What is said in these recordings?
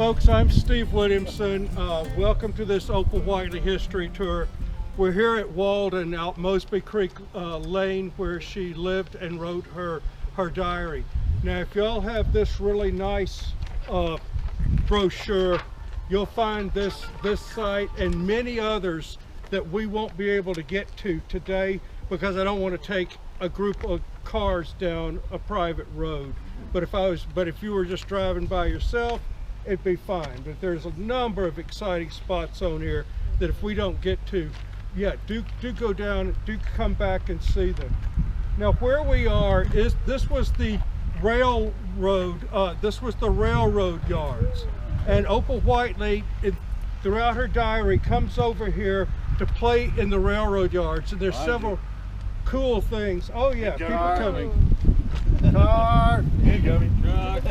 Folks, I'm Steve Williamson. Welcome to this Opal Whiteley history tour. We're here at Walden out Mosby Creek Lane, where she lived and wrote her diary. Now, if y'all have this really nice brochure, you'll find this site and many others that we won't be able to get to today because I don't want to take a group of cars down a private road. But if you were just driving by yourself, it'd be fine. But there's a number of exciting spots on here that if we don't get to, yeah, do go down, do come back and see them. Now, where we are this was the railroad. This was the railroad yards, and Opal Whiteley, throughout her diary, comes over here to play in the railroad yards. And there's several cool things. Oh yeah, people coming. Car, incoming truck.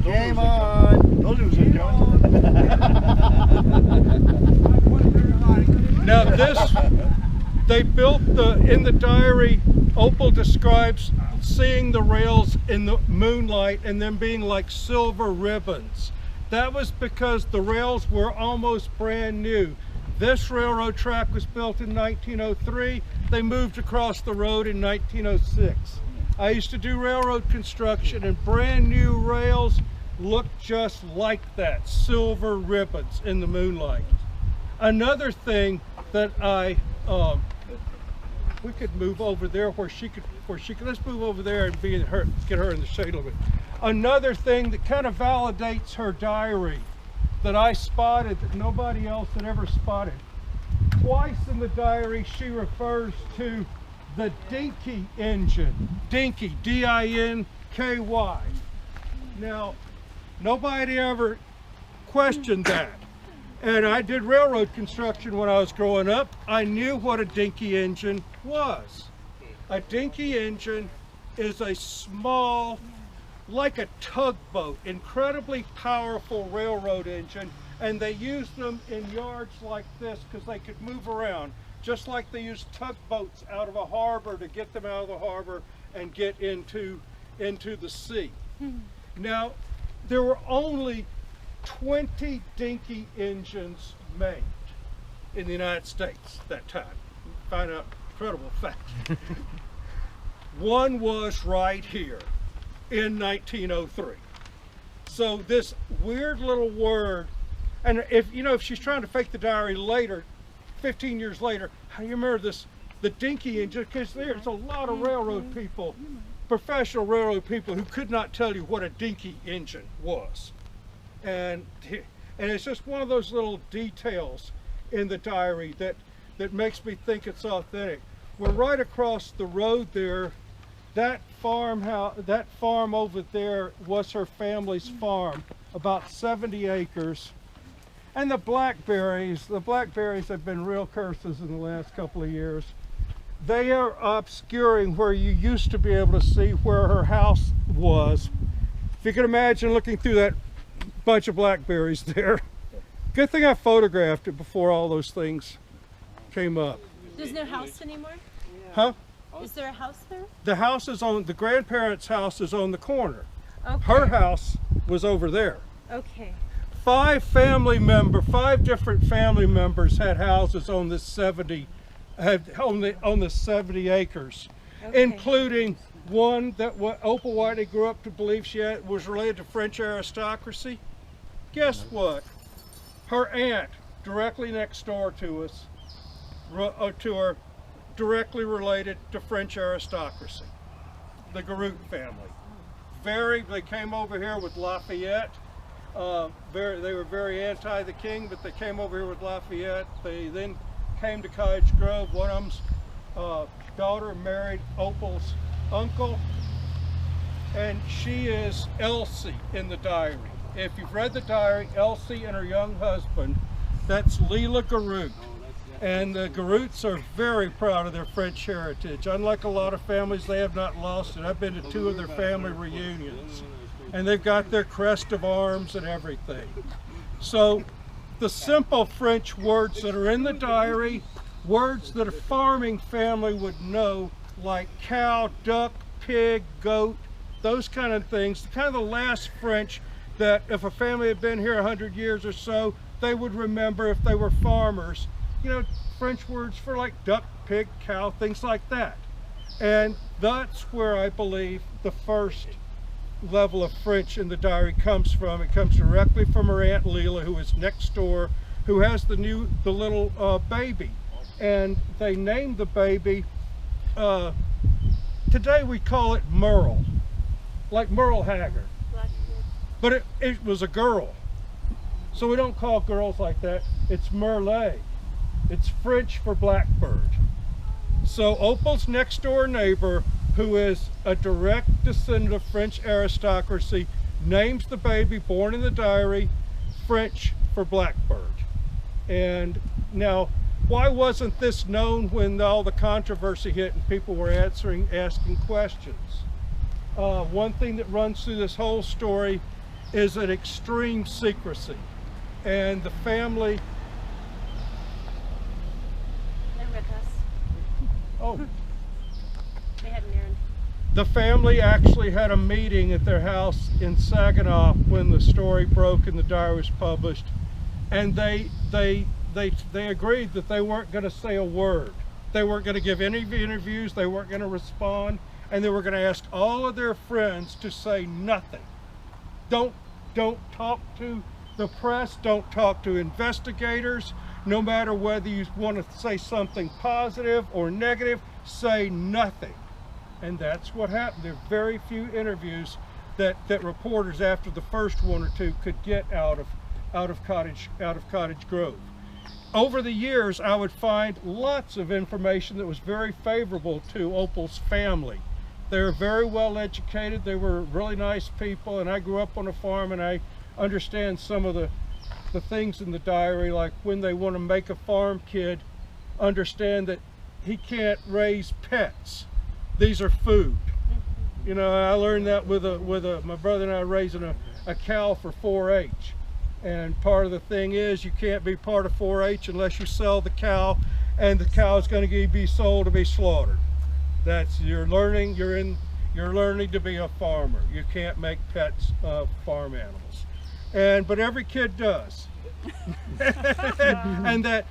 Game on. Told you it was incoming. Now they built in the diary, Opal describes seeing the rails in the moonlight and them being like silver ribbons. That was because the rails were almost brand new. This railroad track was built in 1903. They moved across the road in 1906. I used to do railroad construction, and brand new rails look just like that, silver ribbons in the moonlight. Another thing that we could move over there where she could, let's move over there and get her in the shade a little bit. Another thing that kind of validates her diary that I spotted that nobody else had ever spotted. Twice in the diary she refers to the Dinky engine. Dinky, D-I-N-K-Y. Now, nobody ever questioned that. And I did railroad construction when I was growing up. I knew what a dinky engine was. A dinky engine is a small, like a tugboat, incredibly powerful railroad engine, and they used them in yards like this because they could move around, just like they used tugboats out of a harbor to get them out of the harbor and get into the sea. Now, there were only 20 dinky engines made in the United States that time. Find out incredible fact. One was right here in 1903. So this weird little word, and if she's trying to fake the diary later, 15 years later, how do you remember this, the dinky engine? Because there's a lot of railroad people, professional railroad people, who could not tell you what a dinky engine was. And it's just one of those little details in the diary that makes me think it's authentic. We're right across the road there. That farm over there was her family's farm, about 70 acres. And the blackberries have been real curses in the last couple of years. They are obscuring where you used to be able to see where her house was. If you can imagine looking through that bunch of blackberries there. Good thing I photographed it before all those things came up. There's no house anymore? Huh? Is there a house there? The house is on, the grandparents' house is on the corner. Okay. Her house was over there. Okay. Five different family members had houses on this 70 acres, Okay. including one that Opal Whiteley grew up to believe was related to French aristocracy. Guess what? Her aunt, directly next door to us, directly related to French aristocracy, the Garut family. They came over here with Lafayette. They were very anti the king, but they came over here with Lafayette. They then came to Cottage Grove. One of them's daughter married Opal's uncle, and she is Elsie in the diary. If you've read the diary, Elsie and her young husband, that's Leela Garut. And the Garuts are very proud of their French heritage. Unlike a lot of families, they have not lost it. I've been to 2 of their family reunions, and they've got their crest of arms and everything. So the simple French words that are in the diary, words that a farming family would know, like cow, duck, pig, goat, those kind of things. Kind of the last French that if a family had been here 100 years or so, they would remember if they were farmers. You know, French words for like duck, pig, cow, things like that. And that's where I believe the first level of French in the diary comes from. It comes directly from her Aunt Leela, who is next door, who has the little baby. And they named the baby, today we call it Merle, like Merle Haggard. But it was a girl. So we don't call girls like that. It's Merle. It's French for blackbird. So Opal's next door neighbor, who is a direct descendant of French aristocracy, names the baby born in the diary French for blackbird. And now, why wasn't this known when all the controversy hit and people were asking questions? One thing that runs through this whole story is an extreme secrecy. And the family... They're with us. Oh. They had an errand. The family actually had a meeting at their house in Saginaw when the story broke and the diary was published. And they agreed that they weren't going to say a word. They weren't going to give any interviews, they weren't going to respond, and they were going to ask all of their friends to say nothing. Don't talk to the press, don't talk to investigators. No matter whether you want to say something positive or negative, say nothing. And that's what happened. There are very few interviews that reporters after the first one or two could get out of Cottage Grove. Over the years, I would find lots of information that was very favorable to Opal's family. They were very well educated, they were really nice people, and I grew up on a farm and I understand some of the things in the diary, like when they want to make a farm kid understand that he can't raise pets. These are food. You know, I learned that with my brother and I raising a cow for 4-H. And part of the thing is you can't be part of 4-H unless you sell the cow, and the cow is going to be sold to be slaughtered. That's you're learning to be a farmer. You can't make pets farm animals. But every kid does. And that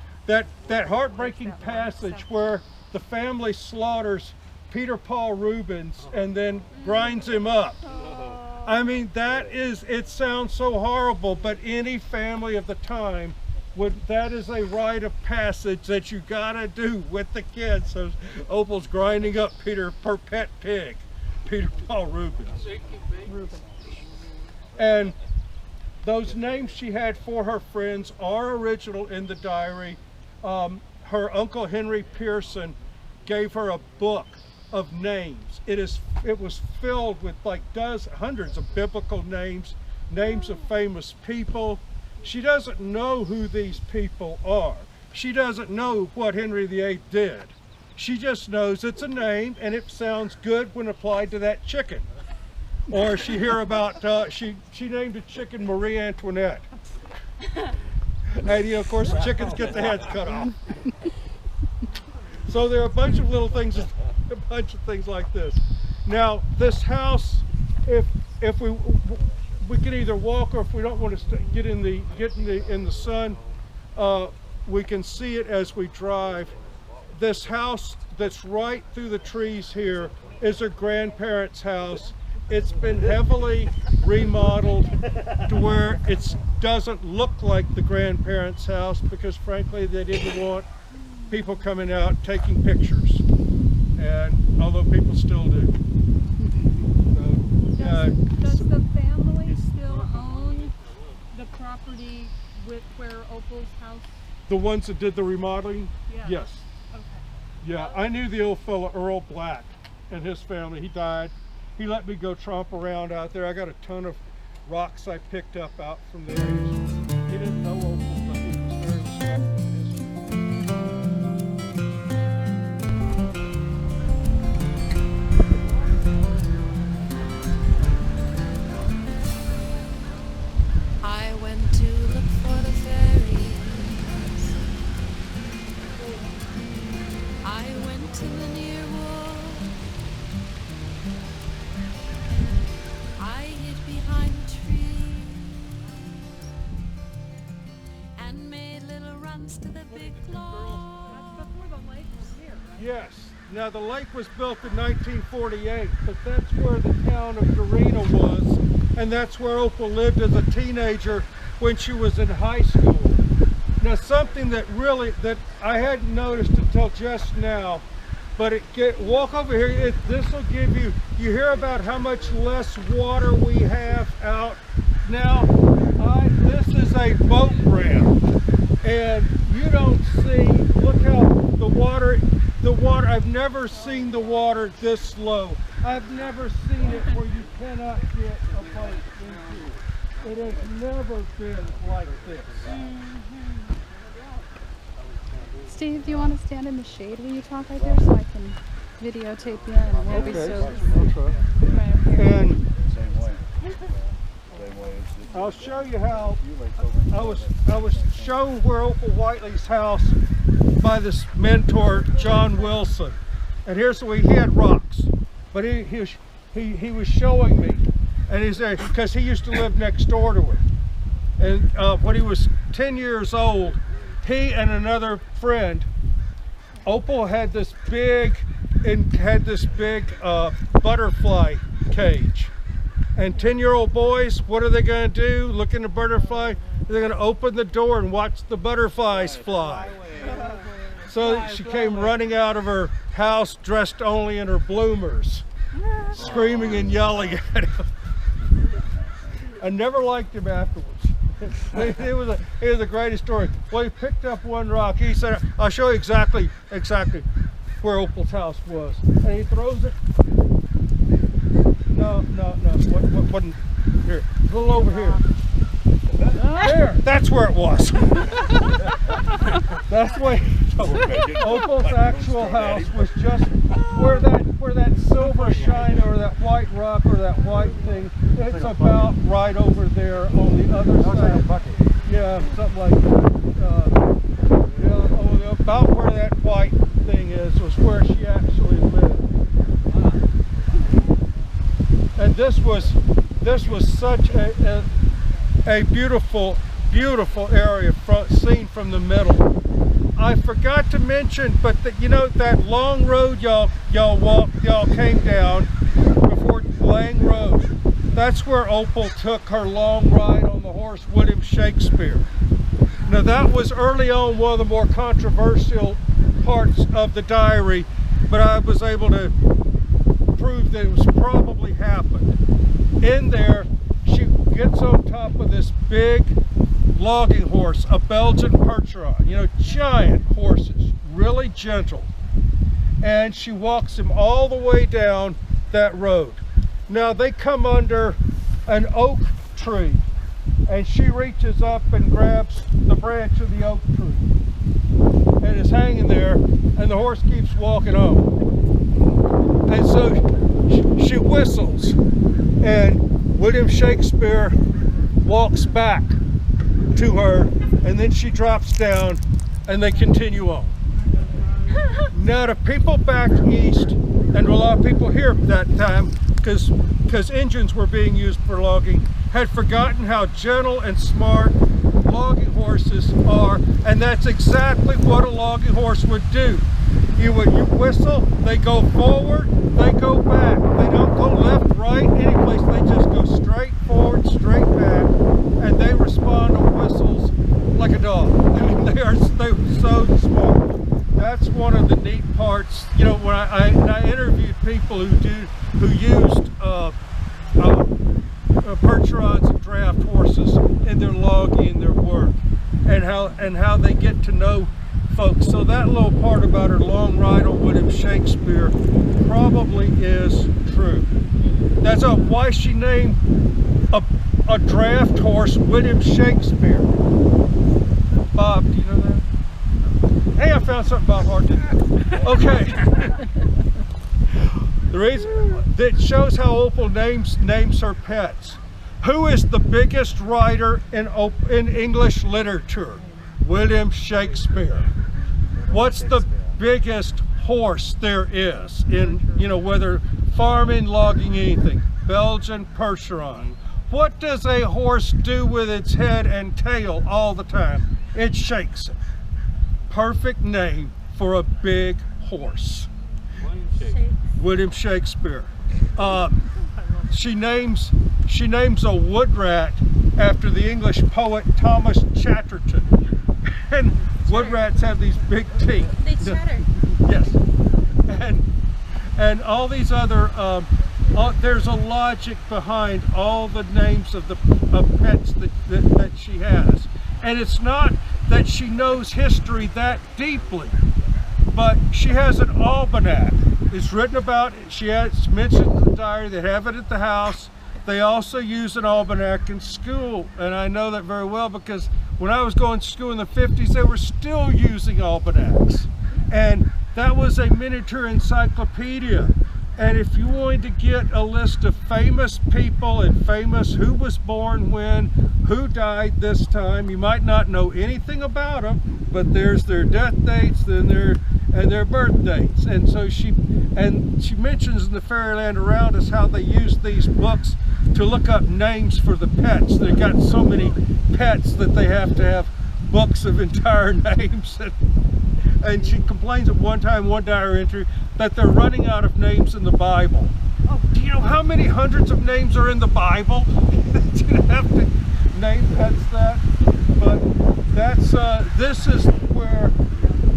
heartbreaking passage where the family slaughters Peter Paul Rubens and then grinds him up. I mean, it sounds so horrible, but any family of the time that is a rite of passage that you gotta do with the kids. So Opal's grinding up her pet pig, Peter Paul Rubens. And those names she had for her friends are original in the diary. Her Uncle Henry Pearson gave her a book of names. It was filled with like hundreds of biblical names of famous people. She doesn't know who these people are. She doesn't know what Henry VIII did. She just knows it's a name and it sounds good when applied to that chicken. Or she hear about, she named a chicken Marie Antoinette. And you know, of course, the chickens get the heads cut off. So there are a bunch of little things, a bunch of things like this. Now, this house, if we can either walk, or if we don't want to get in the sun, we can see it as we drive. This house that's right through the trees here is her grandparents' house. It's been heavily remodeled to where it doesn't look like the grandparents' house because frankly they didn't want people coming out taking pictures, and although people still do. Does the family still own the property with where Opal's house? The ones that did the remodeling? Yeah. Yes. Okay. Yeah, I knew the old fellow Earl Black and his family. He died. He let me go tromp around out there. I got a ton of rocks I picked up out from there. He didn't know Opal, but he was very respectful. I went to look for the fairies. I went to the near woods comes to the big law. That's before the lake was here, right? Yes. Now the lake was built in 1948, but that's where the town of Darina was, and that's where Opal lived as a teenager when she was in high school. Now something that I hadn't noticed until just now, but walk over here. This will give you. You hear about how much less water we have out now. This is a boat ramp, and you don't see. Look how the water. I've never seen the water this low. I've never seen it where you cannot get a boat into it. It has never been like this. Steve, do you want to stand in the shade when you talk right there so I can videotape you and we'll be so right up here. And I'll show you how I was shown where Opal Whiteley's house by this mentor, John Wilson. And here's the way he had rocks, but he was showing me, and he's there because he used to live next door to her. And when he was 10 years old, he and another friend, Opal had this big butterfly cage. And 10-year-old boys, what are they going to do? Look in the butterfly. They're going to open the door and watch the butterflies fly. So she came running out of her house dressed only in her bloomers, screaming and yelling at him. I never liked him afterwards. It was the greatest story. Well, he picked up one rock. He said, "I'll show you exactly where Opal's house was." And he throws it. No. What wasn't here? A little over here. There. That's where it was. That's the way. Opal's actual house was just where that silver shine or that white rock or that white thing. It's about right over there on the other side. Yeah, something like that. About where that white thing is was where she actually lived. And this was such a beautiful area seen from the middle. I forgot to mention, but that long road y'all came down before Lang Road. That's where Opal took her long ride on the horse William Shakespeare. Now that was early on one of the more controversial parts of the diary, but I was able to prove that it was probably happened. In there, she gets on top of this big logging horse, a Belgian Percheron, giant horses, really gentle. And she walks him all the way down that road. Now they come under an oak tree, and she reaches up and grabs the branch of the oak tree and is hanging there, and the horse keeps walking on. And so she whistles, and William Shakespeare walks back to her, and then she drops down and they continue on. Now the people back east, and a lot of people here at that time, because engines were being used for logging, had forgotten how gentle and smart logging horses are, and that's exactly what a logging horse would do. You whistle, they go forward, they go back. They don't go left, right, any place. They just go straight forward, straight back, and they respond to whistles like a dog. I mean, they were so smart. That's one of the neat parts. When I interviewed people who used Percherons and draft horses in their logging and their work, and how they get to know folks. So that little part about her long ride on William Shakespeare probably is true. That's why she named a draft horse William Shakespeare. Bob, do you know that? Hey, I found something Bob Hart did. Okay. The reason that shows how Opal names her pets. Who is the biggest writer in English literature? William Shakespeare. What's the biggest horse there is in, whether farming, logging, anything? Belgian Percheron. What does a horse do with its head and tail all the time? It shakes it. perfect name for a big horse. William Shakespeare. She names a wood rat after the English poet Thomas Chatterton. And wood rats have these big teeth. They chatter. Yes. And all these other, there's a logic behind all the names of pets that she has. And it's not that she knows history that deeply, but she has an almanac. It's written about, it's mentioned in the diary, they have it at the house. They also use an almanac in school, and I know that very well because when I was going to school in the 50s, they were still using almanacs. And that was a miniature encyclopedia. And if you wanted to get a list of famous people and famous who was born when, who died this time, you might not know anything about them, but there's their death dates and their birth dates. And so she mentions in the Fairyland Around Us how they use these books to look up names for the pets. They've got so many pets that they have to have books of entire names. And she complains at one time, one diary entry, that they're running out of names in the Bible. Oh, do you know how many hundreds of names are in the Bible? You have to name pets that. But that's this is where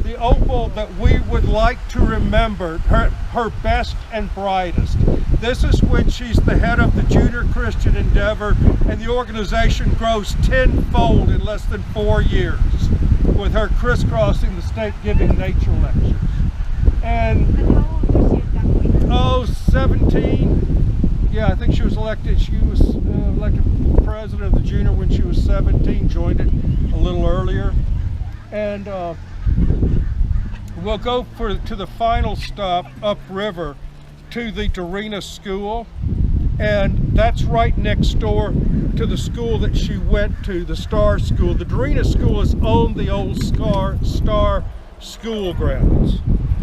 the Opal that we would like to remember, her best and brightest. This is when she's the head of the Junior Christian Endeavor, and the organization grows tenfold in less than 4 years, with her crisscrossing the state giving nature lectures. And oh, 17. Yeah, I think she was elected. She was elected president of the Junior when she was 17. Joined it a little earlier. And we'll go to the final stop upriver to the Darina school, and that's right next door to the school that she went to, the Star School. The Darina school is on the old Star school grounds,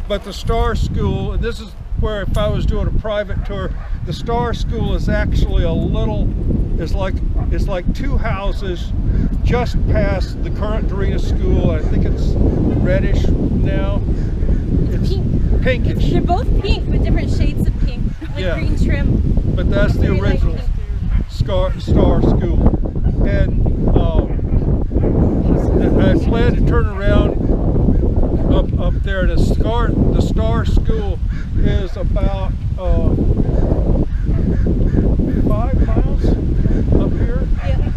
but the Star School, and this is where if I was doing a private tour, the Star School is actually a little, it's like two houses just past the current Darina school. I think it's reddish now. It's pinkish. They're both pink with different shades of pink, like green trim. But that's the original Star School. And I plan to turn around up there. The Star School is about 5 miles up here. Yeah.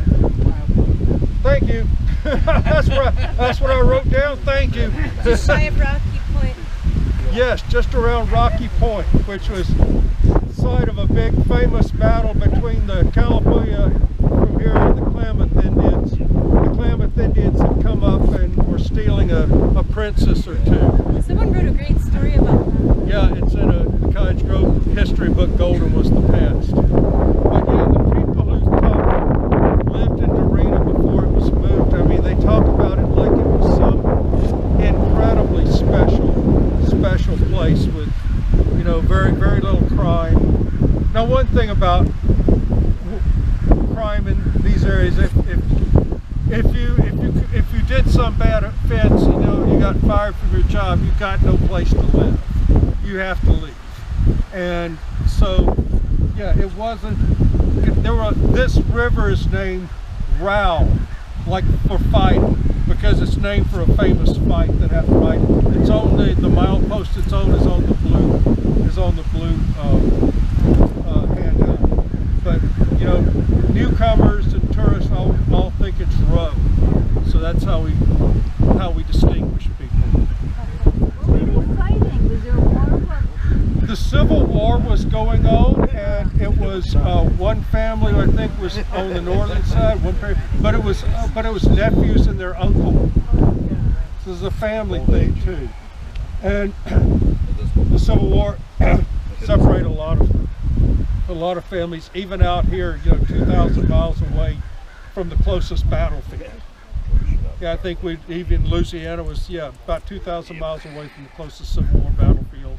Thank you. that's what I wrote down. Thank you. Just shy of Rocky Point. Yes, just around Rocky Point, which was the site of a big famous battle between the Calabuya from here and the Klamath Indians. The Klamath Indians had come up and were stealing a princess or two. Someone wrote a great story about that. Yeah, it's in a Cottage Grove history book, Golden Was the Past. But yeah, the people who lived in Darina before it was moved, I mean, they talk about it like it was some incredibly special place with, you know, very, very little crime. Now, one thing about crime in these areas, if you did some bad offense, you know, you got fired from your job, you got no place to live. You have to leave. And so, yeah, it wasn't. This river is named Row, like for fighting, because it's named for a famous fight that happened. Right, it's on the milepost it's on is on the blue handout. But you know, newcomers and tourists all think it's Row, so that's how we distinguish people. What were they fighting? Was there a war? The Civil War was going on, and it was one family I think was on the northern side, but it was nephews and their uncle. So this is a family thing too. And the Civil War separated a lot of families, even out here, you know, 2,000 miles away from the closest battlefield. Yeah, I think even Louisiana was about 2,000 miles away from the closest Civil War battlefield.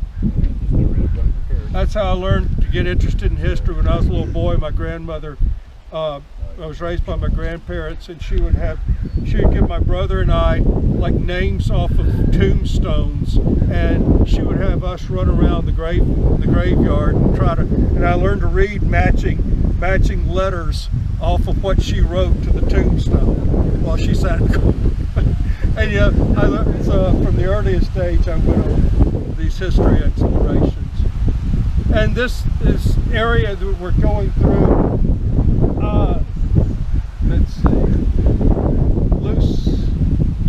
That's how I learned to get interested in history. When I was a little boy, my grandmother I was raised by my grandparents, and she would give my brother and I like names off of tombstones, and she would have us run around the graveyard and and I learned to read matching letters off of what she wrote to the tombstone while she sat. And yeah, from the earliest age I went on these history explorations. And this area that we're going through, let's see, loose,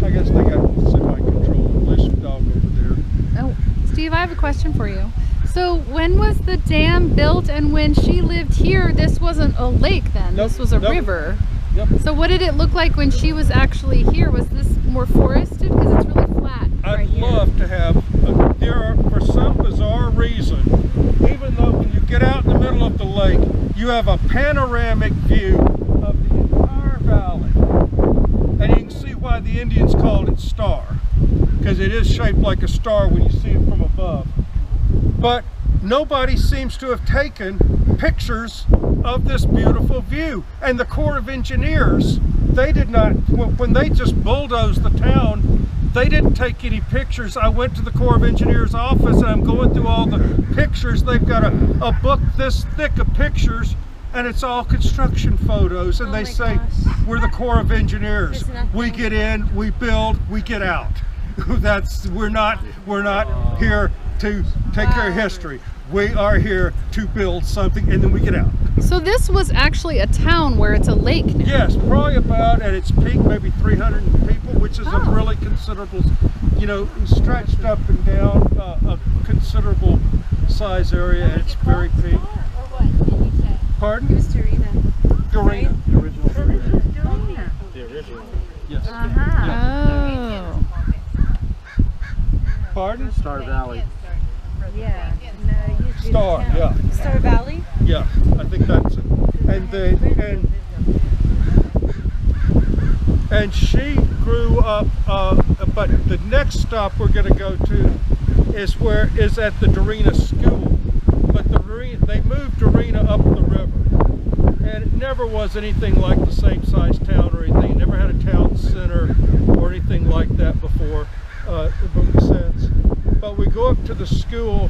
I guess they got semi-control, loose dog over there. Oh, Steve, I have a question for you. So when was the dam built, and when she lived here, this wasn't a lake then? Nope, this was a nope. river. Yep. So what did it look like when she was actually here? Was this more forested? Because it's really flat. I'd love to have, for some bizarre reason, even though when you get out in the middle of the lake, you have a panoramic view of the entire valley. And you can see why the Indians called it Star, because it is shaped like a star when you see it from above. But nobody seems to have taken pictures of this beautiful view. And the Corps of Engineers, they did not, when they just bulldozed the town, they didn't take any pictures. I went to the Corps of Engineers office and I'm going through all the pictures. They've got a book this thick of pictures, and it's all construction photos. And they say, we're the Corps of Engineers. We get in, we build, we get out. We're not here to take care of history. We are here to build something, and then we get out. So this was actually a town where it's a lake now? Yes, probably about at its peak, maybe 300 people, which is a really considerable, stretched up and down, a considerable size area at its very peak. Pardon? Who's Darina? Darina. The original Darina. The original. Yes. Oh. Pardon? Star Valley. Yeah. Star, yeah. Star Valley? Yeah, I think that's it. And she grew up, but the next stop we're going to go to is at the Darina school. But they moved Darina up the river, and it never was anything like the same size town or anything. It never had a town center or anything like that before, since. But we go up to the school,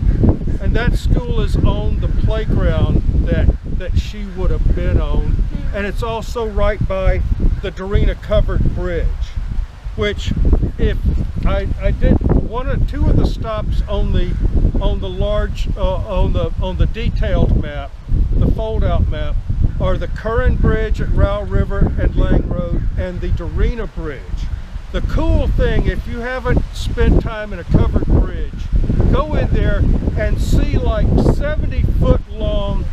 and that school is on the playground that she would have been on, and it's also right by the Darina covered bridge, which if I did two of the stops on the large on the detailed map, the fold out map, are the Curran Bridge at Row River and Lang Road and the Darina Bridge. The cool thing, if you haven't spent time in a covered bridge, go in there and see like 70-foot long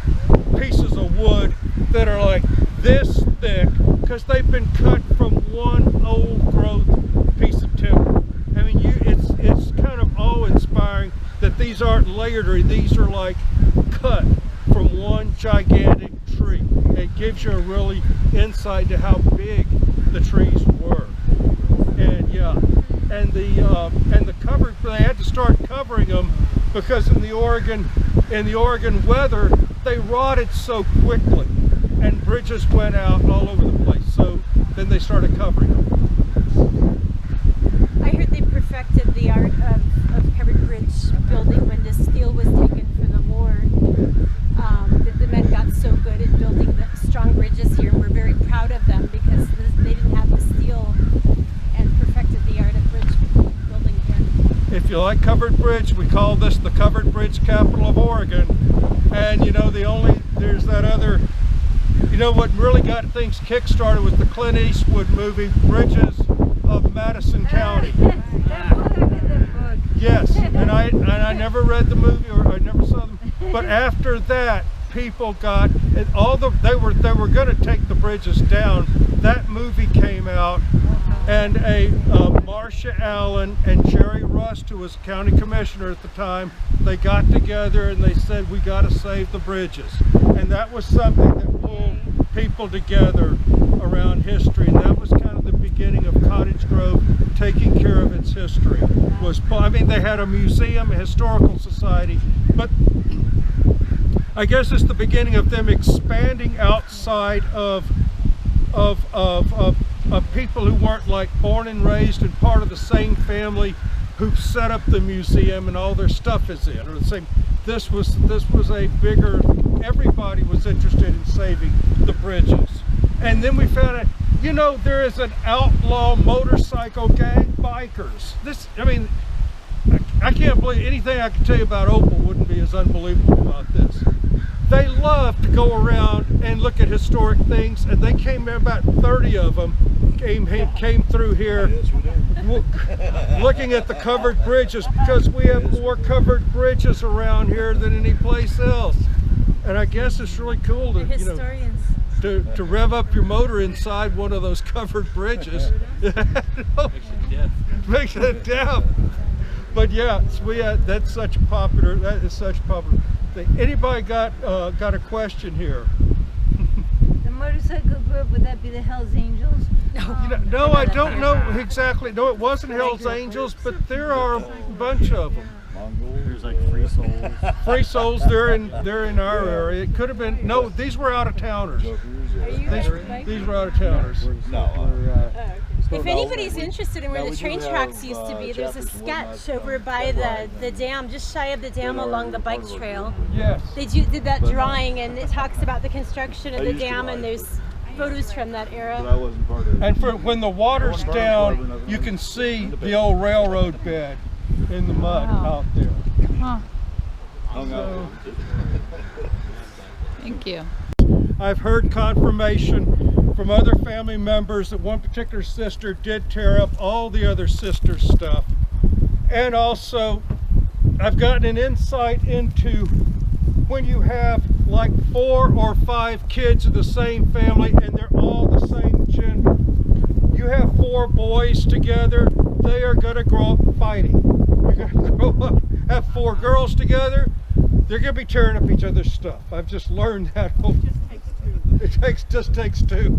pieces of wood that are like this thick, because they've been cut from one old growth piece of timber. I mean, it's kind of awe-inspiring that these aren't layered, or these are like cut from one gigantic tree. It gives you a really insight to how big the trees were. And yeah, and the covered, they had to start covering them because in the Oregon weather, they rotted so quickly, and bridges went out all over the place. So then they started covering them. I heard they perfected the art of covered bridge building when the steel was taken for the war. The men got so good at building the strong bridges here, and we're very proud of them because they didn't have the steel, and perfected the art of bridge building here. If you like covered bridge, we call this the covered bridge capital of Oregon. And there's that other, what really got things kick-started was the Clint Eastwood movie, Bridges of Madison County. Yes, and I never read the movie, or I never saw them. But after that, people got they were going to take the bridges down. That movie came out, and Marcia Allen and Jerry Rust, who was county commissioner at the time, they got together and they said, we got to save the bridges. And that was something that pulled people together around history, and that was kind of the beginning of Cottage Grove taking care of its history. They had a museum, a historical society, but I guess it's the beginning of them expanding outside of of people who weren't like born and raised and part of the same family who set up the museum and all their stuff is in, or the same. This was a bigger, everybody was interested in saving the bridges. And then we found out, you know, there is an outlaw motorcycle gang, bikers. I mean, I can't believe anything I can tell you about Opal wouldn't be as unbelievable about this. They love to go around and look at historic things, and they came there, about 30 of them came through here looking at the covered bridges, because we have more covered bridges around here than any place else. And I guess it's really cool to, you know, to rev up your motor inside one of those covered bridges. Makes it deaf. But yeah, that's such a popular, that is such a popular thing. Anybody got a question here? The motorcycle group, would that be the Hells Angels? No, I don't know exactly. No, it wasn't Hells Angels, but there are a bunch of them. There's like Free Souls. Free Souls, they're in our area. It could have been, no, these were out of towners. These were out of towners. If anybody's interested in where the train tracks used to be, there's a sketch over by the dam, just shy of the dam along the bike trail. Yes. They did that drawing, and it talks about the construction of the dam, and there's photos from that era. And for when the water's down, you can see the old railroad bed in the mud out there. Huh. So, Thank you. I've heard confirmation from other family members that one particular sister did tear up all the other sisters' stuff. And also, I've gotten an insight into when you have like 4 or 5 kids of the same family and they're all the same gender. You have 4 boys together, they are going to grow up fighting. You're going to grow up, have 4 girls together, they're going to be tearing up each other's stuff. I've just learned that. It just takes 2.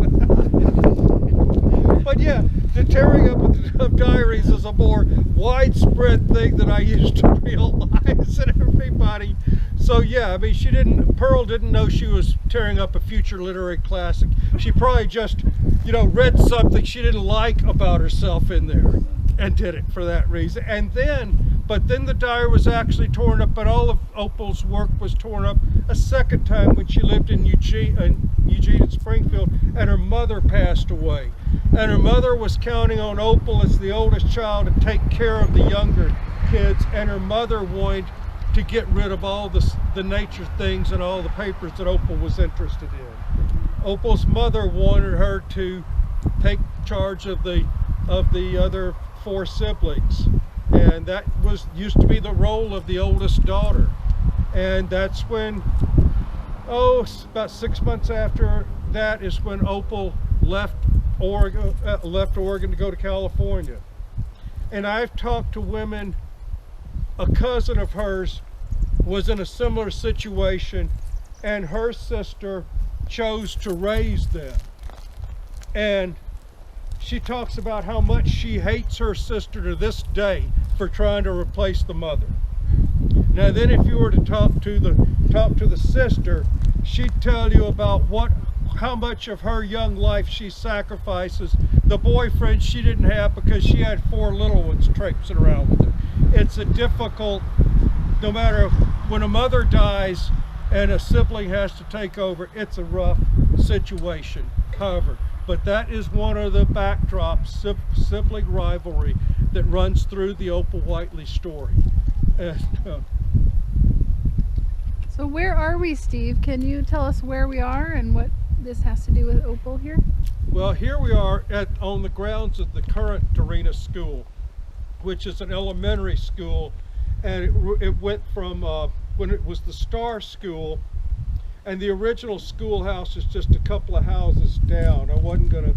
But yeah, the tearing up of diaries is a more widespread thing than I used to realize in everybody. So yeah, I mean, Pearl didn't know she was tearing up a future literary classic. She probably just, you know, read something she didn't like about herself in there and did it for that reason. But then the diary was actually torn up, but all of Opal's work was torn up a second time when she lived in Eugene and Springfield, and her mother passed away. And her mother was counting on Opal as the oldest child to take care of the younger kids, and her mother wanted to get rid of all the nature things and all the papers that Opal was interested in. Opal's mother wanted her to take charge of the other 4 siblings, and that used to be the role of the oldest daughter. And that's when, about 6 months after that is when Opal left Oregon to go to California. And I've talked to women. A cousin of hers was in a similar situation, and her sister chose to raise them. And she talks about how much she hates her sister to this day for trying to replace the mother. Now then, if you were to talk to the sister, she'd tell you about how much of her young life she sacrifices the boyfriend she didn't have because she had 4 little ones traipsing around with her. It's a difficult, no matter when a mother dies and a sibling has to take over, it's a rough situation. However, but that is one of the backdrops, sibling rivalry that runs through the Opal Whiteley story. So where are we, Steve? Can you tell us where we are and what this has to do with Opal here? Well, here we are on the grounds of the current Darina School, which is an elementary school, and it went from when it was the Star School, and the original schoolhouse is just a couple of houses down. I wasn't going to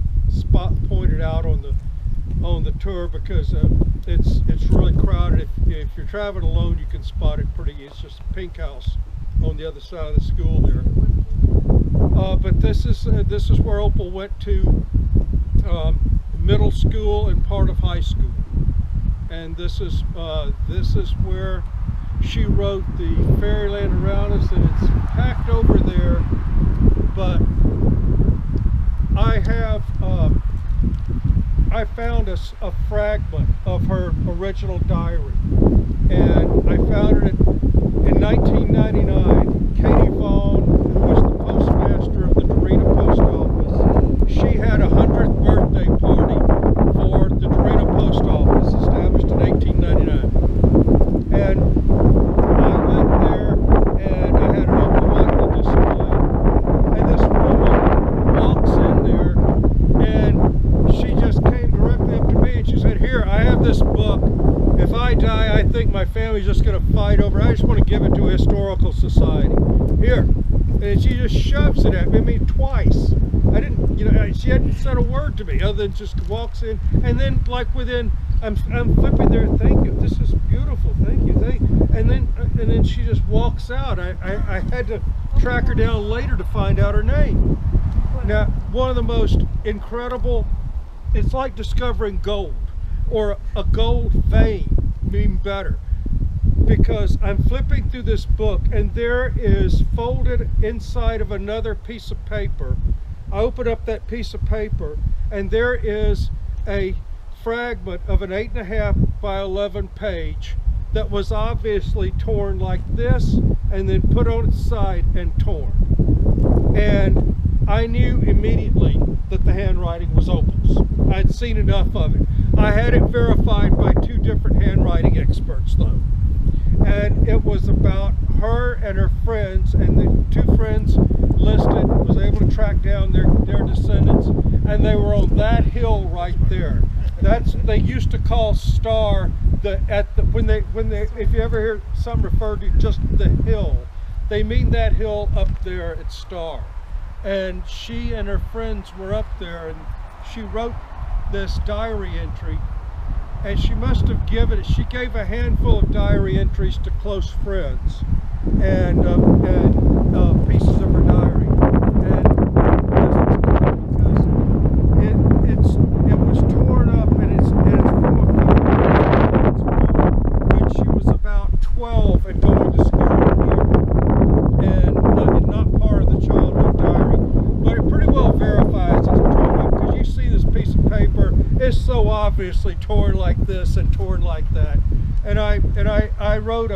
point it out on the tour because it's really crowded. If you're traveling alone, you can spot it pretty easy. It's just a pink house on the other side of the school there. But this is where Opal went to middle school and part of high school, and this is where she wrote the Fairyland Around Us, and it's packed over there. But I have I found a fragment of her original diary, and I found it in 1999. Katie Vaughn, who was the postmaster of the Darina post office, she had a 100th birthday party for the Darina post office, established in 1899. And I went there, and I had an Opal Whiteley display, and this woman walks in there, and she just came directly up to me, and she said, "Here, I have this book. If I die, I think my family's just going to fight over it. I just want to give it to a historical society. Here." And she just shoves it at me. I mean, twice. I didn't, you know, she hadn't said a word to me other than just walks in, and then like within, I'm flipping there. "Thank you. This is beautiful. Thank you. And then she just walks out. I had to track her down later to find out her name. Now, one of the most incredible. It's like discovering gold, or a gold vein, even better, because I'm flipping through this book, and there is folded inside of another piece of paper. I open up that piece of paper, and there is a fragment of an 8.5 by 11 page that was obviously torn like this, and then put on its side and torn. And I knew immediately that the handwriting was Opal's. I'd seen enough of it. I had it verified by 2 different handwriting experts though. And it was about her and her friends, and the 2 friends listed, was able to track down their descendants, and they were on that hill right there. They used to call Star when they if you ever hear something referred to just the hill, they mean that hill up there at Star. And she and her friends were up there, and she wrote this diary entry, and she must have given it, she gave a handful of diary entries to close friends, and pieces of her diary. And because it was torn up, and it's from a few when she was about 12 and going to school here, and not part of the childhood diary, but it pretty well verifies it's torn up, because you see this piece of paper, it's so obviously torn like this and torn like that. And I wrote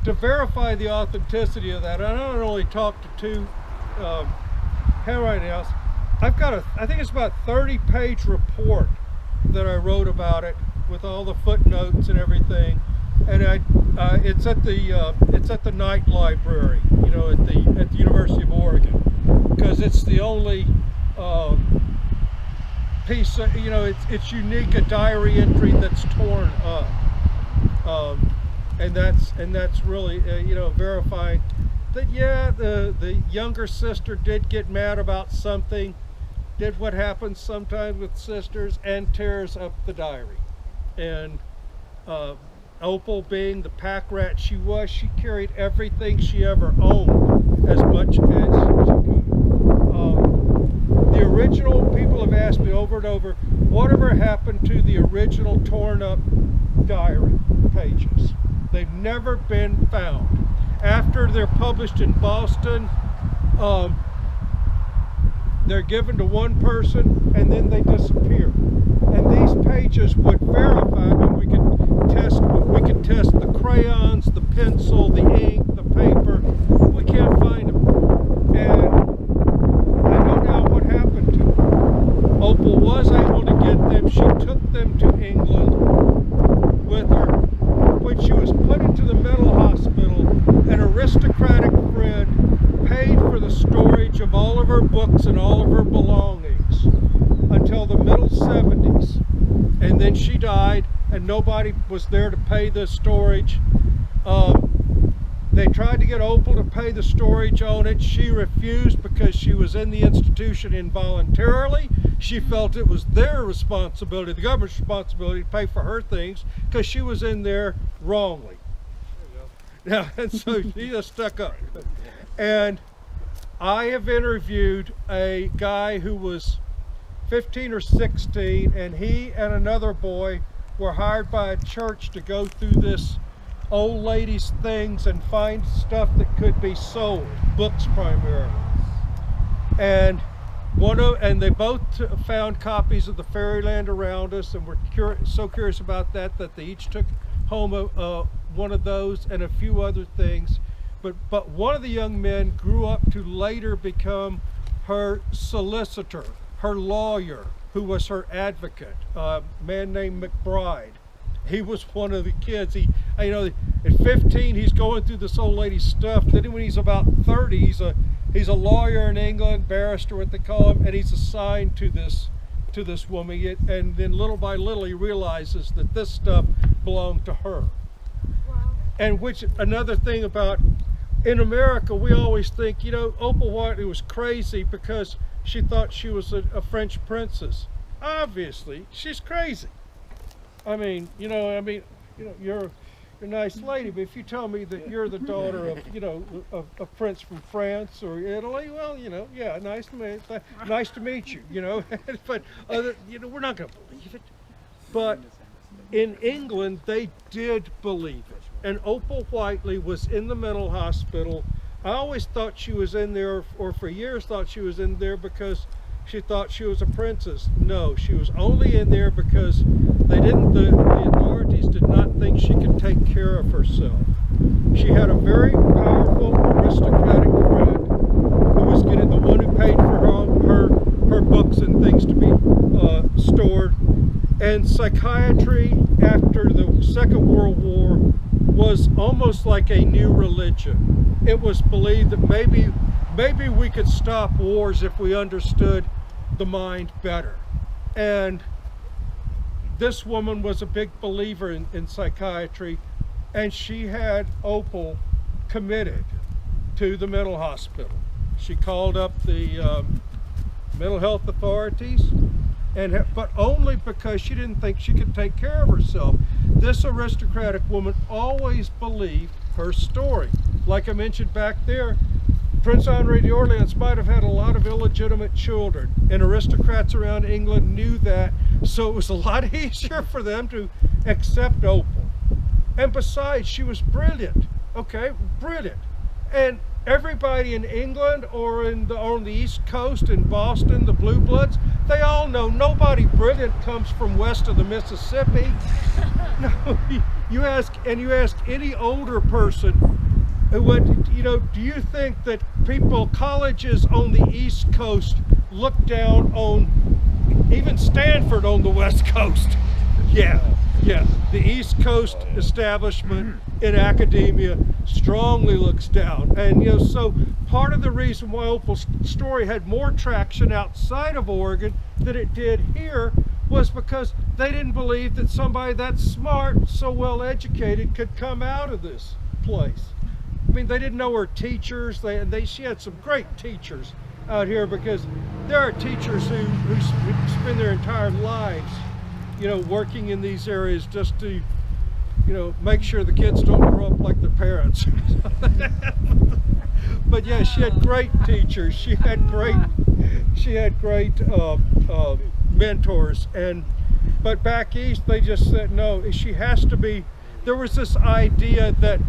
to verify the authenticity of that. I not only talked to 2 handwriting houses, I've got I think it's about 30-page report that I wrote about it with all the footnotes and everything. And it's at the Knight Library, you know, at the University of Oregon, because it's the only piece, you know, it's unique, a diary entry that's torn up, and that's really you know, verifying that, yeah, the younger sister did get mad about something, did what happens sometimes with sisters, and tears up the diary. And Opal, being the pack rat she was, she carried everything she ever owned as much as she could. The original, people have asked me over and over, whatever happened to the original torn up diary pages? They've never been found. After they're published in Boston, they're given to one person, and then they disappear. And these pages would verify. I mean, we could test the crayons, the pencil, the ink, the paper. We can't find them. And I know now what happened to them. Opal was able to get them. She took them to England with her. When she was put into the mental hospital, an aristocratic friend paid for the storage of all of her books and all of her belongings until the middle 70s. And then she died, and nobody was there to pay the storage. They tried to get Opal to pay the storage on it. She refused because she was in the institution involuntarily. She felt it was their responsibility, the government's responsibility, to pay for her things because she was in there wrongly. Now, and so she just stuck up. And I have interviewed a guy who was 15 or 16, and he and another boy were hired by a church to go through this old lady's things and find stuff that could be sold, books primarily. And And they both found copies of the Fairyland Around Us, and were so curious about that they each took home one of those and a few other things. But one of the young men grew up to later become her solicitor, her lawyer, who was her advocate, a man named McBride. He was one of the kids. At 15, he's going through this old lady's stuff. Then when he's about 30, he's a lawyer in England, barrister, what they call him, and he's assigned to this woman. And then little by little, he realizes that this stuff belonged to her. Wow. And which another thing about, in America, we always think, Opal Whiteley was crazy because she thought she was a French princess. Obviously, she's crazy. You're a nice lady, but if you tell me that you're the daughter of a prince from France or Italy, well, yeah, nice to meet you, but we're not going to believe it. But in England, they did believe it. And Opal Whiteley was in the mental hospital. I always thought she was in there, or for years thought she was in there because she thought she was a princess. No, she was only in there because the authorities did not think she could take care of herself. She had a very powerful aristocratic friend who was getting the one who paid for her books and things to be stored. And psychiatry after the Second World War was almost like a new religion. It was believed that maybe we could stop wars if we understood the mind better. And this woman was a big believer in psychiatry, and she had Opal committed to the mental hospital. She called up the mental health authorities, but only because she didn't think she could take care of herself. This aristocratic woman always believed her story. Like I mentioned back there, Prince Henri d'Orléans might have had a lot of illegitimate children, and aristocrats around England knew that, so it was a lot easier for them to accept Opal. And besides, she was brilliant, okay, brilliant. And everybody in England or on the East Coast in Boston, the Blue Bloods, they all know nobody brilliant comes from west of the Mississippi. No, you ask any older person who went, do you think that colleges on the East Coast look down on even Stanford on the West Coast? Yeah. The East Coast establishment in academia strongly looks down. And so part of the reason why Opal's story had more traction outside of Oregon than it did here was because they didn't believe that somebody that smart, so well educated, could come out of this place. They didn't know her teachers. She had some great teachers out here, because there are teachers who spend their entire lives working in these areas just to make sure the kids don't grow up like their parents. But yeah, she had great teachers. She had great mentors. But back east, they just said no. She has to be. There was this idea that,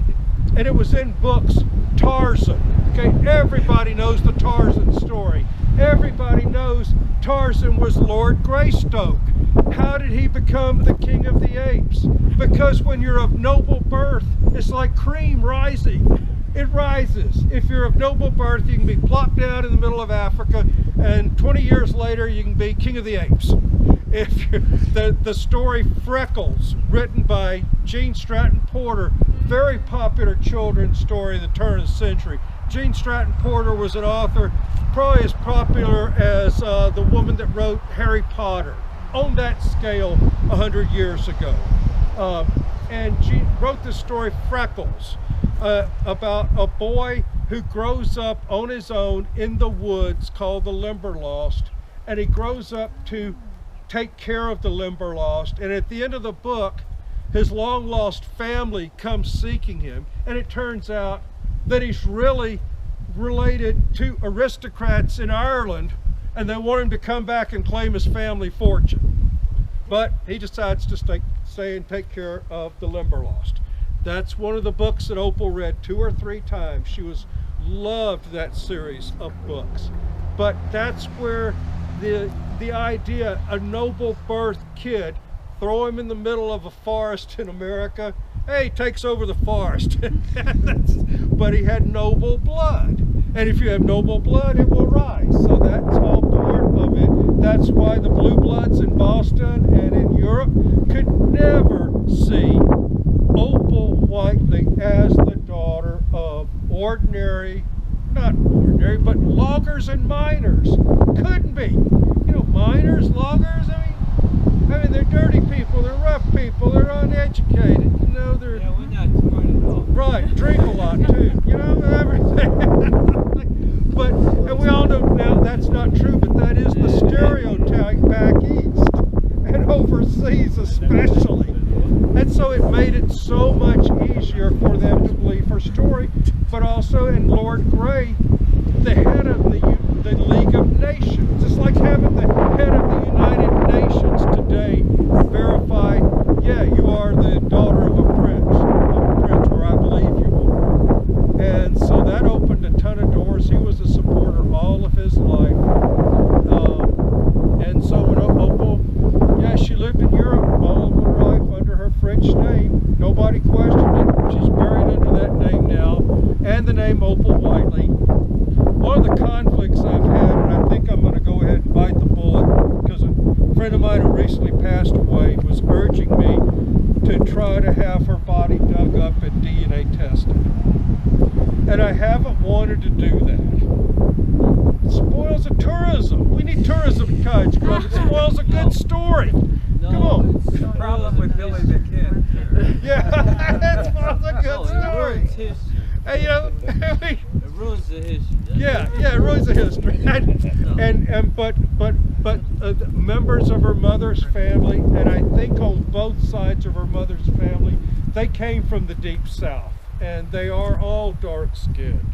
and it was in books, Tarzan. Okay, everybody knows the Tarzan story. Everybody knows Tarzan was Lord Greystoke. How did he become the king of the apes? Because when you're of noble birth, it's like cream rising. It rises. If you're of noble birth, you can be plopped down in the middle of Africa, and 20 years later, you can be king of the apes. If the story Freckles, written by Gene Stratton Porter, very popular children's story at the turn of the century. Gene Stratton Porter was an author probably as popular as the woman that wrote Harry Potter, on that scale 100 years ago. And she wrote this story, Freckles, about a boy who grows up on his own in the woods called the Limberlost, and he grows up to take care of the Limberlost. And at the end of the book, his long lost family comes seeking him, and it turns out that he's really related to aristocrats in Ireland, and they want him to come back and claim his family fortune. But he decides to stay and take care of the Limberlost. That's one of the books that Opal read 2 or 3 times. She loved that series of books. But that's where the idea, a noble birth kid, throw him in the middle of a forest in America, hey, he takes over the forest. But he had noble blood. And if you have noble blood, it will rise. So that's all part of it. That's why the blue bloods in Boston and in Europe could never see Opal Whiteley as the daughter of not ordinary, but loggers and miners. Couldn't be. You know, miners, loggers, I mean, they're dirty people, they're rough people, they're uneducated, you know, they're... Yeah, we're not smart at all. Right, drink a lot too, you know, everything. But, and we all know now that's not true, but that is the stereotype back east, and overseas especially. And so it made it so much easier for them to believe her story, but also in Lord Grey, the head of the League of Nations. It's like having the head of the United Nations today verify, yeah, you are the daughter of a prince, where I believe you are. And so that opened a ton of doors. He was a supporter all of his life. And so when Opal, yeah, she lived in Europe all of her life under her French name. Nobody questioned it. She's buried under that name now, and the name Opal Whiteley. One of the conflicts I've had, and I think I'm going to go ahead and bite the bullet, because a friend of mine who recently passed away was urging me to try to have her body dug up and DNA tested. And I haven't wanted to do that. It spoils the tourism. We need tourism at Cottage Club. It spoils a good story. No, Come on. it's the problem with Billy the Kid. Yeah, it spoils a good story. It ruins history. Hey, you know, It ruins the history. yeah, it ruins the history. But members of her mother's family, and I think on both sides of her mother's family, they came from the deep south, and they are all dark-skinned.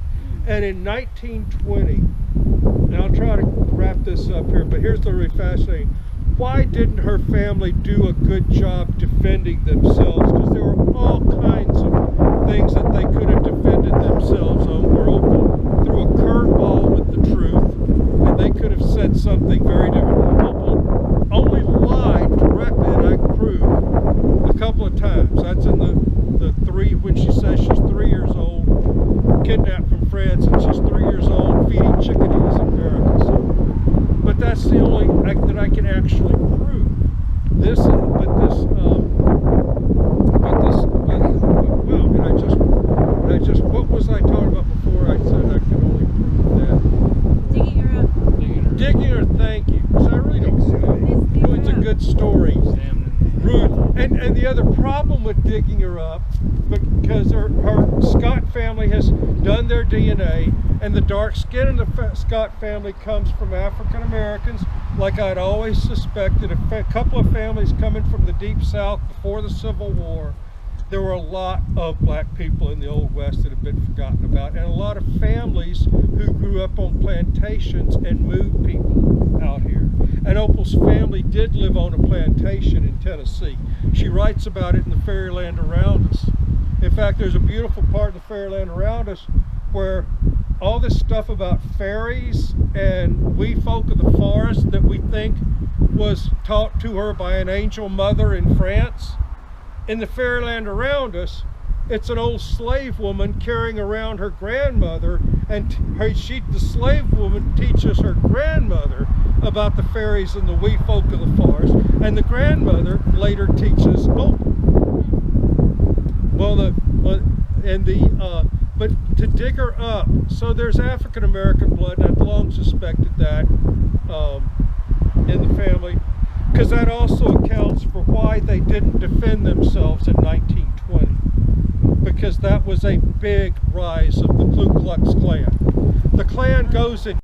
And in 1920, and I'll try to wrap this up here, but here's the really fascinating. Why didn't her family do a good job defending themselves? Because there were all kinds of things that they could have defended themselves on, where Opal threw a curveball with the truth, and they could have said something very different. Opal only lied directly, and I can prove, a couple of times. That's in the three, when she says she's 3 years old, kidnapped from France, and she's 3 years old, feeding chickadees in America. So, but that's the only that I can actually prove. What was I talking about before I said I could only prove that? Digging her up. Digging her, thank you. Because I really don't see it. It's a good story. Ruth, and the other problem with digging her up, because her Scott family has done their DNA, and the dark skin in the Scott family comes from African Americans, like I'd always suspected. A couple of families coming from the deep south before the Civil War. There were a lot of black people in the Old West that have been forgotten about, and a lot of families who grew up on plantations and moved people out here. And Opal's family did live on a plantation in Tennessee. She writes about it in the Fairyland Around Us. In fact, there's a beautiful part of the Fairyland Around Us where all this stuff about fairies and we folk of the forest that we think was taught to her by an angel mother in France. In the Fairyland Around Us, it's an old slave woman carrying around her grandmother, and the slave woman teaches her grandmother about the fairies and the wee folk of the forest, and the grandmother later teaches Opal. But to dig her up, so there's African American blood, and I've long suspected that in the family, because that also accounts for why they didn't defend themselves in 1920, because that was a big rise of the Ku Klux Klan. The Klan goes in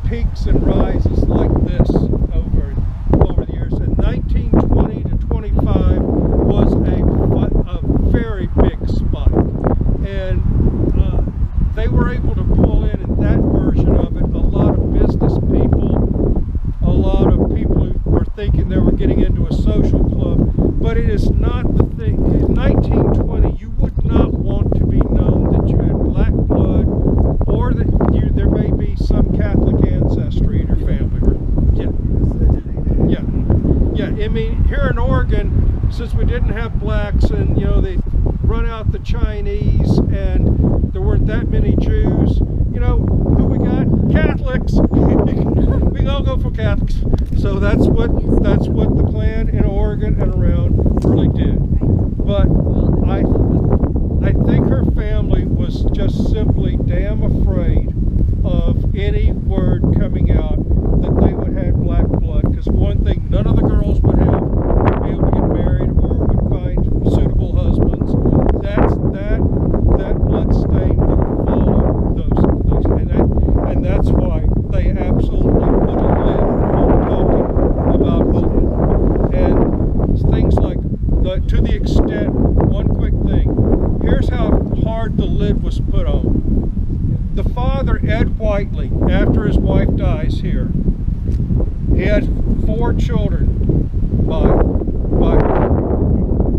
peaks and rises like this over the years. In 1920 to 25 was a very big spike, and they were able to pull in that version of it, a lot of business people, a lot of people who were thinking they were getting into a social club, but it is not the thing. In 1920, you would not want to be known that you had black blood since we didn't have blacks, and you know, they run out the Chinese, and there weren't that many Jews. You know, who we got? Catholics. We can all go for Catholics. So that's what the Klan in Oregon and around really did. But I think her family was just simply damn afraid of any word coming out that they would have black blood. Because one thing, none of the girls would be able to get married or would find suitable husbands. That blood stain would have followed those, and that's why they absolutely put a lid on talking about Opal. And things like to the extent, one quick thing, here's how hard the lid was put on. The father, Ed Whiteley, after his wife dies here, he had 4 children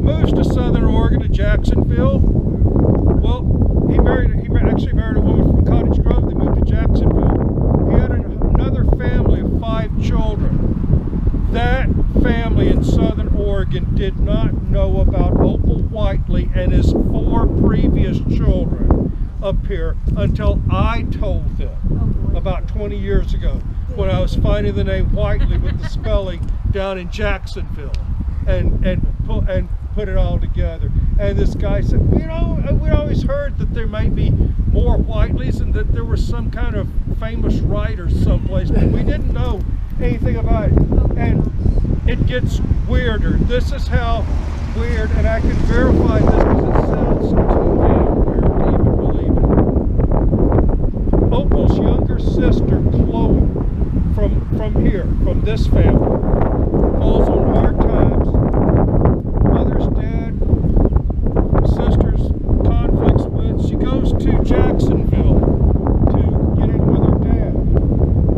moves to Southern Oregon, to Jacksonville. Well, he actually married a woman from Cottage Grove. They moved to Jacksonville. He had another family of 5 children. That family in Southern Oregon did not know about Opal Whiteley and his 4 previous children up here until I told them about 20 years ago, when I was finding the name Whiteley with the spelling down in Jacksonville, and put it all together. And this guy said, you know, we always heard that there might be more Whiteleys and that there was some kind of famous writer someplace, but we didn't know anything about it. And it gets weirder. This is how weird, and I can verify this because it sounds too damn weird to even believe it. Opal's younger sister, Chloe, from here, from this family, falls on hard times. Mother's dead, sister's conflicts with. She goes to Jacksonville to get in with her dad.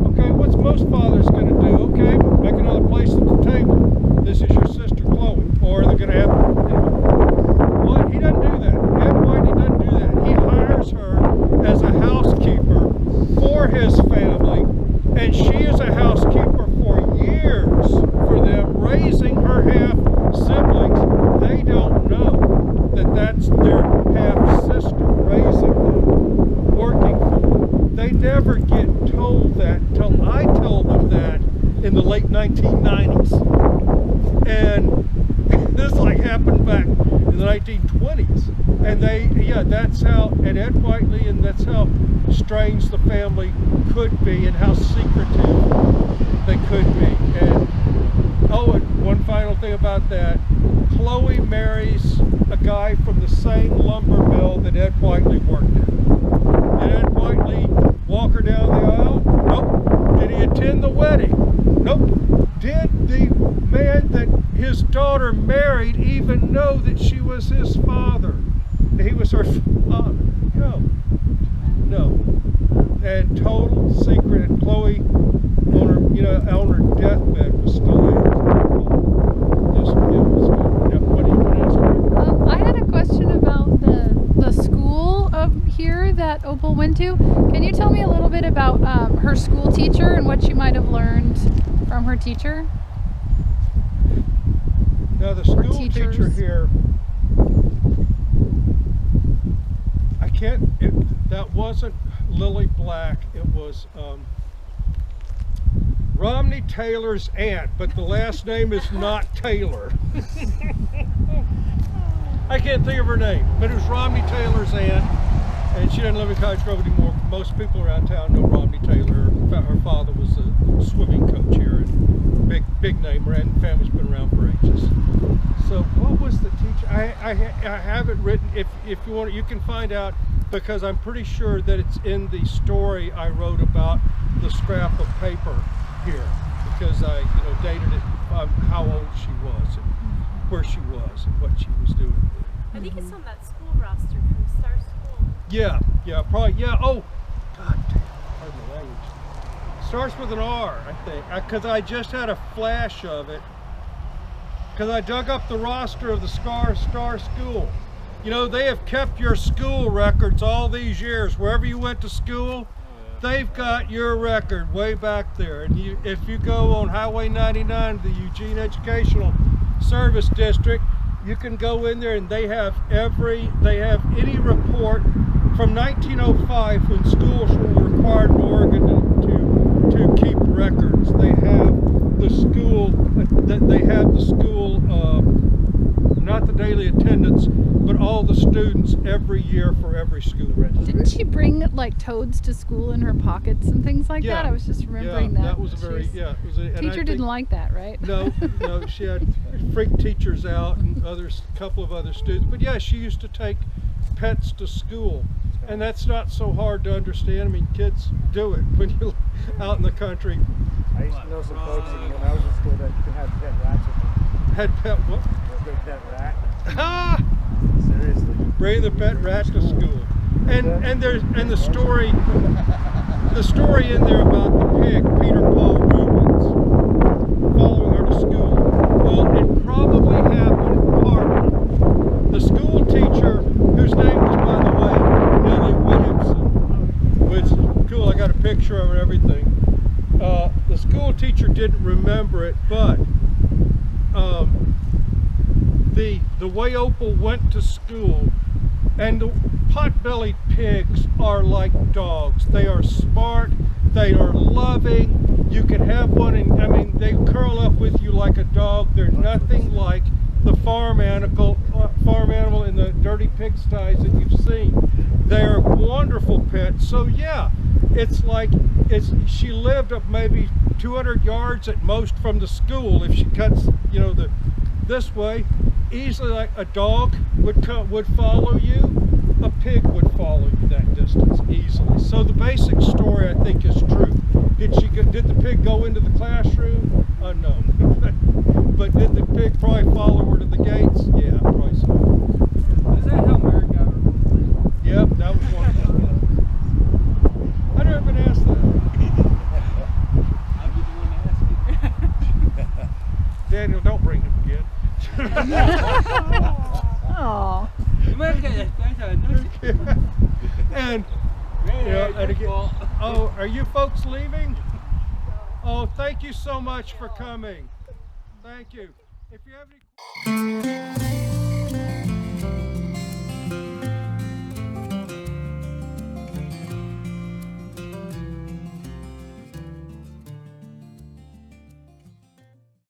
Okay, what's most fathers going to do? Okay, make another place at the table. This is your sister Chloe, or they're going to have. Well, he doesn't do that. Ed Whiteley doesn't do that. He hires her as a housekeeper for his family, and she is a housekeeper for years for them, raising her half siblings. They don't know that that's their half sister raising them, working for them. They never get told that until I told them that in the late 1990s. And this like happened back in the 1920s. And that's how, and Ed Whiteley, and that's how strange the family could be and how secretive they could be. And and one final thing about that, Chloe marries a guy from the same lumber mill that Ed Whiteley worked at. Did Ed Whiteley walk her down the aisle? Nope. Did he attend the wedding? Nope. Did the man that his daughter married even know that she was his father? He was her father? No. And total secret. And Chloe, on her deathbed, was still able to what do you want to ask me? I had a question about the school here that Opal went to. Can you tell me a little bit about her school teacher and what she might have learned from her teacher? Now the school teacher here, that wasn't Lily Black, it was Romney Taylor's aunt, but the last name is not Taylor. I can't think of her name, but it was Romney Taylor's aunt, and she doesn't live in Cottage Grove anymore. Most people around town know Romney Taylor. Her father was a swimming coach here, and big name, and family's been around for ages. So what was the teacher? I have it written. If you want, you can find out, because I'm pretty sure that it's in the story I wrote about the scrap of paper here, because I dated it, how old she was and where she was and what she was doing. I think it's on that school roster from Star School. Yeah, probably, yeah. Oh, God damn, pardon the language. Starts with an R, I think, because I just had a flash of it, because I dug up the roster of the Star School. You know, they have kept your school records all these years. Wherever you went to school, they've got your record way back there. And if you go on Highway 99, the Eugene Educational service district. You can go in there and they have any report from 1905 when schools were required in Oregon to keep records. They have the school, not the daily attendance, but all the students every year for every school. Didn't she bring like toads to school in her pockets and things like that? I was just remembering that. That was Teacher didn't like that, right? No, she had freaked teachers out and a couple of other students. But yeah, she used to take pets to school. And that's not so hard to understand. I mean, kids do it when you're out in the country. I used to know some folks when I was in school that had pet rats with them. Had pet what? Big pet rat. Ah! Seriously. Bring the pet rat to school. And the story in there about the pig, Peter Paul Rubens, following her to school. Well, it probably happened in part. The school teacher, whose name was, by the way, Williamson, which is cool, I got a picture of it and everything. The school teacher didn't remember it, but the way Opal went to school, and the pot-bellied pigs are like dogs. They are smart, they are loving. You can have one and they curl up with you like a dog. They're nothing like the farm animal in the dirty pigsties that you've seen. They're wonderful pets. So yeah, she lived up maybe 200 yards at most from the school. If she cuts, this way, easily, like a dog would follow you, a pig would follow you that distance easily. So the basic story, I think, is true. Did the pig go into the classroom? No. But did the pig probably follow her to the gates? Yeah, probably so. Is that how Mary got her? Yep, that was one of them. I've never been asked that. I'll be the one to ask you. Daniel, don't bring him again. Oh. And and again, oh, are you folks leaving? Oh, thank you so much for coming. Thank you. If you have any